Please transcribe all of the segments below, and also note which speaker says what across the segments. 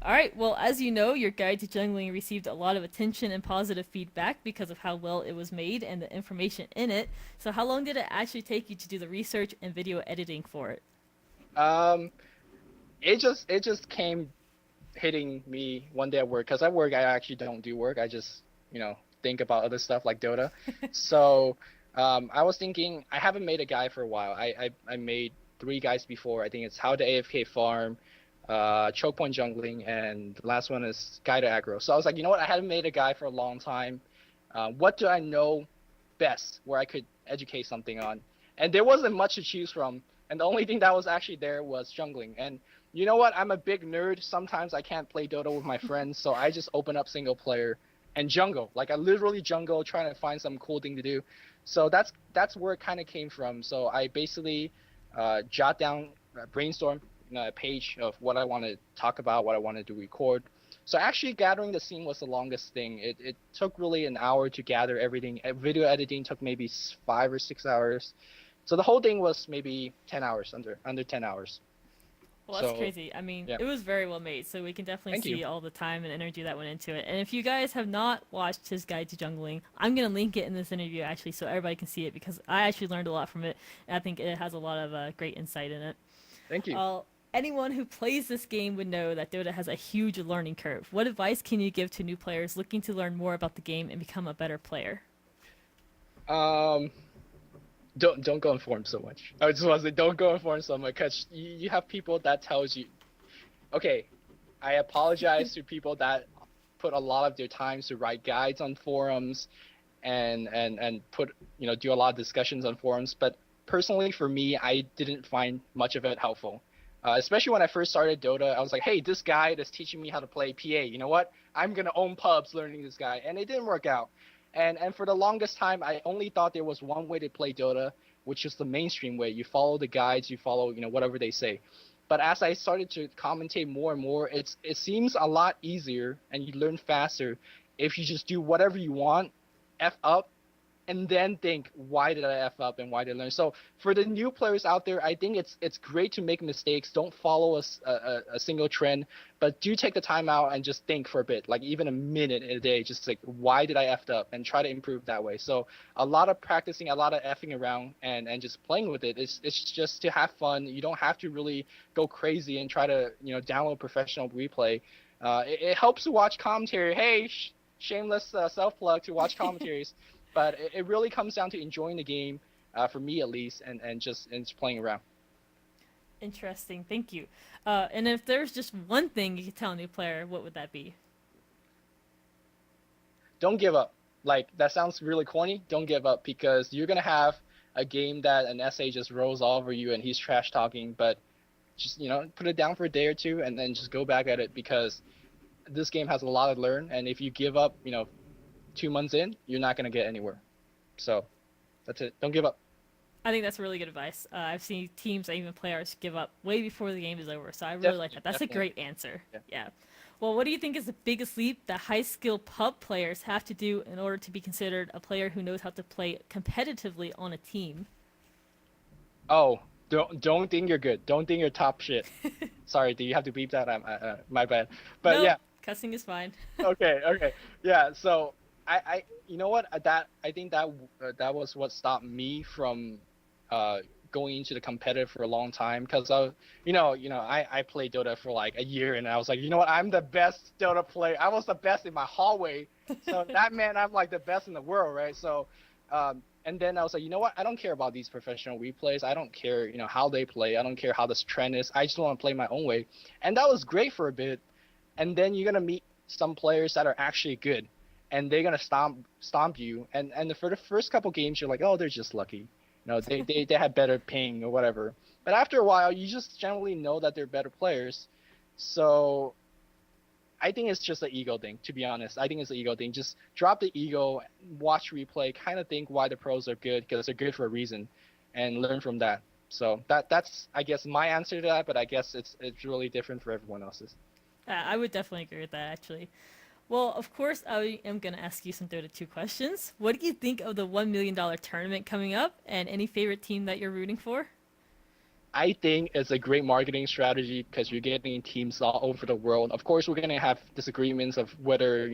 Speaker 1: All right, well, as you know, your guide to jungling received a lot of attention and positive feedback because of how well it was made and the information in it. So, how long did it actually take you to do the research and video editing for it?
Speaker 2: Um, it just came hitting me one day at work because at work I actually don't do work. I just think about other stuff like Dota. So I was thinking I haven't made a guide for a while. I made three guides before. I think it's how to AFK farm, choke point jungling, and the last one is guide to aggro. So I was like, you know what? I haven't made a guide for a long time. What do I know best where I could educate something on? And there wasn't much to choose from. And the only thing that was actually there was jungling. And you know what? I'm a big nerd. Sometimes I can't play Dota with my friends, so I just open up single player and jungle. Like I literally jungle, trying to find some cool thing to do. So that's where it kind of came from. So I basically jot down, brainstorm a page of what I want to talk about, what I wanted to record. So actually gathering the scene was the longest thing. It took really an hour to gather everything. Video editing took maybe 5 or 6 hours. So the whole thing was maybe 10 hours, under 10 hours.
Speaker 1: Well, that's
Speaker 2: So
Speaker 1: crazy. I mean,
Speaker 2: yeah,
Speaker 1: it was very well made, so we can definitely
Speaker 2: thank you.
Speaker 1: see all the time and energy that went into it. And if you guys have not watched his guide to jungling, I'm gonna link it in this interview actually, so everybody can see it because I actually learned a lot from it. And I think it has a lot of great insight in it.
Speaker 2: Thank you.
Speaker 1: Uh, Anyone who plays this game would know that Dota has a huge learning curve. What advice can you give to new players looking to learn more about the game and become a better player?
Speaker 2: Um, don't go inform so much. I just want to say don't go inform so much because you have people that tells you, okay, I apologize to people that put a lot of their time to write guides on forums and put do a lot of discussions on forums. But personally, for me, I didn't find much of it helpful. Especially when I first started Dota, I was like, hey, this guy is teaching me how to play PA. You know what? I'm gonna own pubs learning this guy, and it didn't work out. And for the longest time, I only thought there was one way to play Dota, which is the mainstream way. You follow the guides, you follow whatever they say. But as I started to commentate more and more, it seems a lot easier and you learn faster if you just do whatever you want, f up, and then think, why did I f up and why did I learn? So for the new players out there, I think it's great to make mistakes. Don't follow a single trend, but do take the time out and just think for a bit, like even a minute in a day, just like why did I f up and try to improve that way. So a lot of practicing, a lot of effing around and just playing with it. It's just to have fun. You don't have to really go crazy and try to download professional replay. It helps to watch commentary. Hey, shameless self plug to watch commentaries. But it really comes down to enjoying the game, for me at least, and just playing around.
Speaker 1: Interesting, thank you. And if there's just one thing you could tell a new player, what would that be?
Speaker 2: Don't give up. Like that sounds really corny. Don't give up because you're gonna have a game that an SA just rolls all over you and he's trash talking, but just put it down for a day or two and then just go back at it because this game has a lot to learn. And if you give up, 2 months in, you're not gonna get anywhere. So that's it. Don't give up.
Speaker 1: I think that's really good advice. I've seen teams and even players give up way before the game is over, so I really like
Speaker 2: Definitely,
Speaker 1: that. That's a
Speaker 2: definitely.
Speaker 1: great answer.
Speaker 2: Yeah.
Speaker 1: Yeah. Well, what do you think is the biggest leap that high skill pub players have to do in order to be considered a player who knows how to play competitively on a team?
Speaker 2: Oh, don't think you're good. Don't think you're top shit. Sorry, do you have to beep that? My bad. But
Speaker 1: Nope,
Speaker 2: yeah,
Speaker 1: cussing is fine.
Speaker 2: okay, okay, yeah. So you know what? That I think that was what stopped me from uh going into the competitive for a long time because I played Dota for like a year and I was like, you know what? I'm the best Dota player. I was the best in my hallway, so that meant I'm like the best in the world, right? So, and then I was like, you know what? I don't care about these professional replays. I don't care, how they play. I don't care how this trend is. I just want to play my own way, and that was great for a bit. And then you're gonna meet some players that are actually good, and they're gonna stomp you. And for the first couple games, you're like, oh, they're just lucky. They had better ping or whatever. But after a while, you just generally know that they're better players. So I think it's just an ego thing, to be honest. I think it's an ego thing. Just drop the ego, watch replay, kind of think why the pros are good because they're good for a reason, and learn from that. So that's I guess my answer to that, but I guess it's really different for everyone else's.
Speaker 1: I would definitely agree with that, actually. Well, of course, I am going to ask you some Dota 2 questions. What do you think of the $1 million tournament coming up, and any favorite team that you're rooting for?
Speaker 2: I think it's a great marketing strategy because you're getting teams all over the world. Of course, we're gonna have disagreements of whether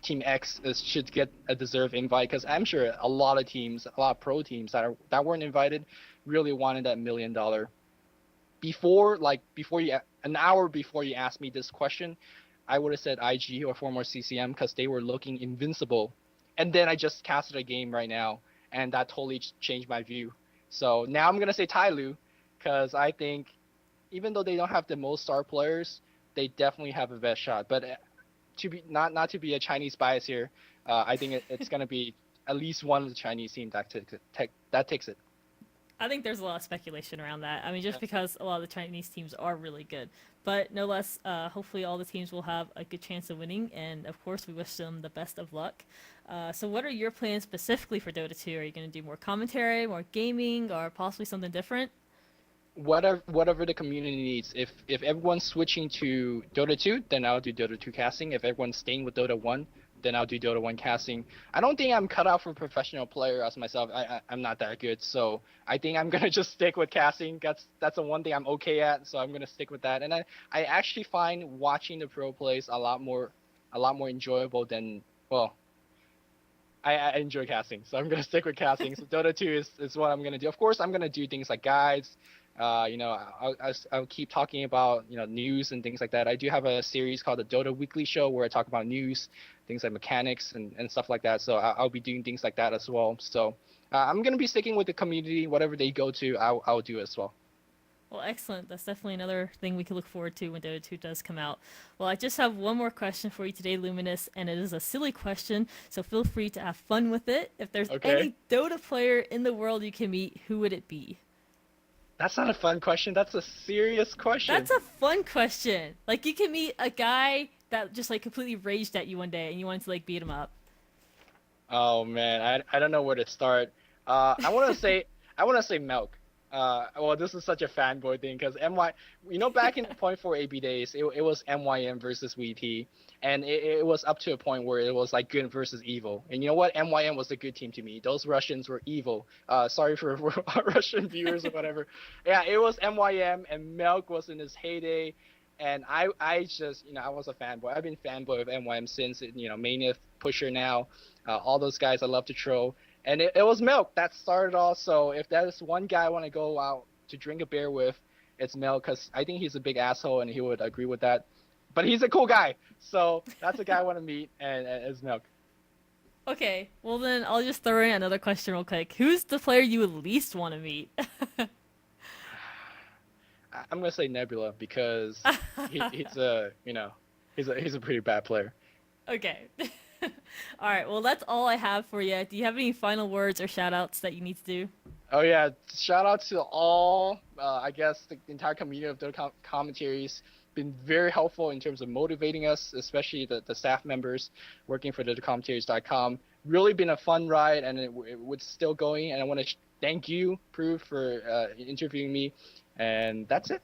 Speaker 2: Team X should get a deserved invite because I'm sure a lot of teams, a lot of pro teams that weren't invited, really wanted that $1 million. Before you an hour before you asked me this question, I would have said IG or former CCM because they were looking invincible, and then I just casted a game right now, and that totally changed my view. So now I'm gonna say Tyloo, because I think even though they don't have the most star players, they definitely have a best shot. But to be not to be a Chinese bias here, I think it's gonna be at least one of the Chinese team that takes it.
Speaker 1: I think there's a lot of speculation around that. I mean, just because a lot of the Chinese teams are really good. But no less, hopefully all the teams will have a good chance of winning. And of course, we wish them the best of luck. So what are your plans specifically for Dota 2? Are you going to do more commentary, more gaming, or possibly something different?
Speaker 2: Whatever the community needs. If everyone's switching to Dota 2, then I'll do Dota 2 casting. If everyone's staying with Dota 1, then I'll do Dota 1 casting. I don't think I'm cut out for a professional player as myself. I'm not that good, so I think I'm gonna just stick with casting. That's the one thing I'm okay at, so I'm gonna stick with that. And I actually find watching the pro plays a lot more enjoyable than, well, I enjoy casting, so I'm gonna stick with casting. So Dota 2 is what I'm gonna do. Of course, I'm gonna do things like guides. I'll keep talking about news and things like that. I do have a series called the Dota Weekly Show where I talk about news, things like mechanics and stuff like that. So I'll be doing things like that as well. So I'm gonna be sticking with the community. Whatever they go to, I'll do as well.
Speaker 1: Well, excellent. That's definitely another thing we can look forward to when Dota 2 does come out. Well, I just have one more question for you today, Luminous, and it is a silly question, so feel free to have fun with it. If there's
Speaker 2: Okay.
Speaker 1: any Dota player in the world you can meet, who would it be?
Speaker 2: That's not a fun question. That's a serious question.
Speaker 1: That's a fun question. Like you can meet a guy that just like completely raged at you one day and you wanted to like beat him up.
Speaker 2: Oh man, I don't know where to start. I want to say Milk. Well, this is such a fanboy thing because back in the point 4 AB days, it was MYM versus WT, and it was up to a point where it was like good versus evil. And you know what? MYM was a good team to me. Those Russians were evil. Sorry for Russian viewers or whatever. Yeah, it was MYM, and Milk was in his heyday. And I just, I was a fanboy. I've been fanboy of MYM since, Mania Pusher now. All those guys I love to troll. And it was Milk that started off. So if there's one guy I want to go out to drink a beer with, it's Milk because I think he's a big asshole and he would agree with that. But he's a cool guy. So that's the guy I want to meet, and it's Milk.
Speaker 1: Okay, well then I'll just throw in another question real quick. Who's the player you would least want to meet?
Speaker 2: I'm going to say Nebula because he's he's a pretty bad player.
Speaker 1: Okay. All right, well that's all I have for you. Do you have any final words or shout outs that you need to do?
Speaker 2: Oh yeah, shout out to all, I guess the entire community of the commentaries. Been very helpful in terms of motivating us, especially the staff members working for the commentators.com. Really been a fun ride, and it's still going. And I want to thank you, Prue, for interviewing me. And that's it.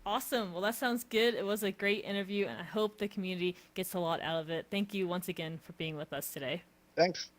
Speaker 1: Awesome. Well, that sounds good. It was a great interview, and I hope the community gets a lot out of it. Thank you once again for being with us today.
Speaker 2: Thanks.